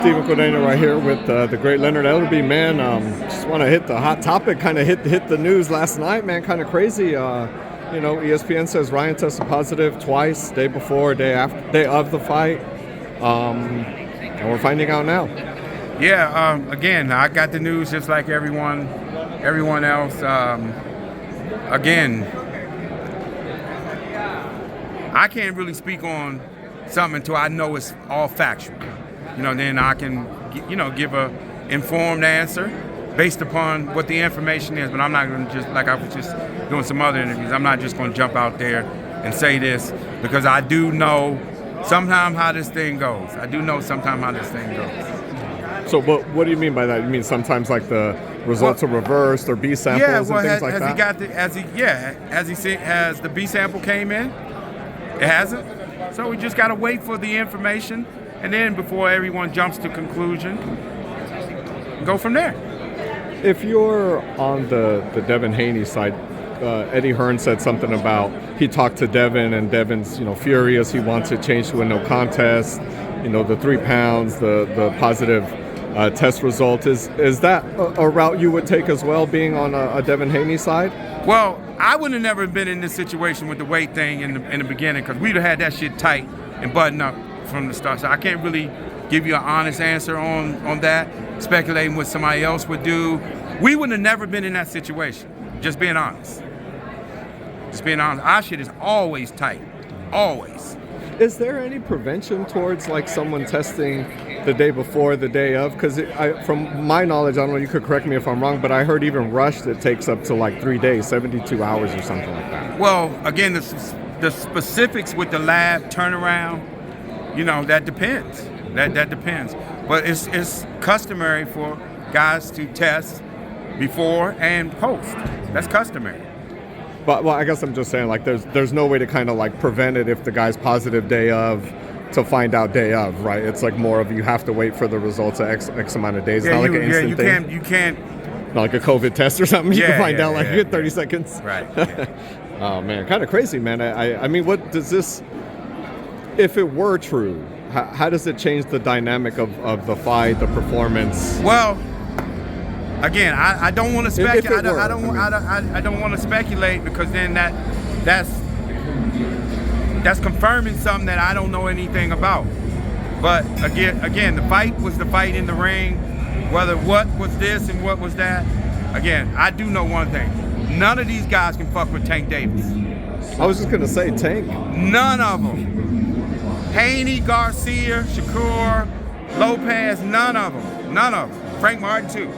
Steven Cordeño right here with the great Leonard Ellerbe, man. Just want to hit the hot topic, kind of hit the news last night, man. Kind of crazy. ESPN says Ryan tested positive twice, day before, day of the fight, and we're finding out now. Yeah. Again, I got the news just like everyone else. Again, I can't really speak on something until I know it's all factual. Then I can, give a informed answer based upon what the information is. But I'm not going to just, like I was just doing some other interviews, I'm not just going to jump out there and say this, because I do know sometimes how this thing goes. So what do you mean by that? You mean sometimes like the results are reversed or B samples and things like that? Has the B sample came in? It hasn't. So we just got to wait for the information, and then before everyone jumps to conclusion, go from there. If you're on the Devin Haney side, Eddie Hearn said something about he talked to Devin, and Devin's furious. He wants it changed to a no contest. The 3 pounds, the positive test result. Is that a route you would take as well, being on a Devin Haney side? Well, I would have never been in this situation with the weight thing in the beginning, because we'd have had that shit tight and buttoned up from the start. So I can't really give you an honest answer on that, speculating what somebody else would do. We would have never been in that situation, just being honest. Our shit is always tight, always. Is there any prevention towards like someone testing the day before, the day of? Because from my knowledge, I don't know, you could correct me if I'm wrong, but I heard even rushed, it takes up to like 3 days, 72 hours or something like that. Well, again, the specifics with the lab turnaround, that depends. That depends. But it's customary for guys to test before and post. That's customary. But I guess I'm just saying, like, there's no way to kind of like prevent it if the guy's positive day of to find out day of, right? It's like more of you have to wait for the results of X amount of days. Yeah, not like an instant thing. You can't. Not like a COVID test or something. You can find out in 30 seconds. Right. Yeah. Oh man, kind of crazy, man. I mean, what does this? If it were true, how does it change the dynamic of the fight, the performance? Well, again, I don't want to speculate. I don't want to speculate, because then that's confirming something that I don't know anything about. But again, the fight was the fight in the ring. Whether what was this and what was that, again, I do know one thing: none of these guys can fuck with Tank Davis. I was just gonna say Tank. None of them. Haney, Garcia, Shakur, Lopez, none of them. Frank Martin too.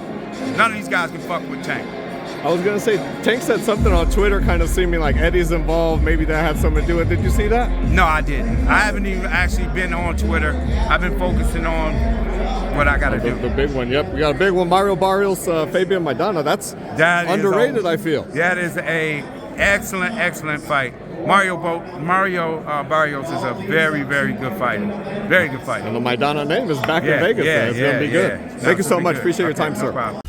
None of these guys can fuck with Tank. I was going to say, Tank said something on Twitter kind of seeming like Eddie's involved. Maybe that had something to do with it. Did you see that? No, I didn't. I haven't even actually been on Twitter. I've been focusing on what I got to do. The big one, yep. We got a big one. Mario Barrios, Fabian Maidana. That underrated, I feel. That is a excellent fight. Mario Barrios is a very, very good fighter. Very good fighter. And the Maidana name is back in Vegas. It's going to be good. Thank you so much. Appreciate your time, sir. No problem.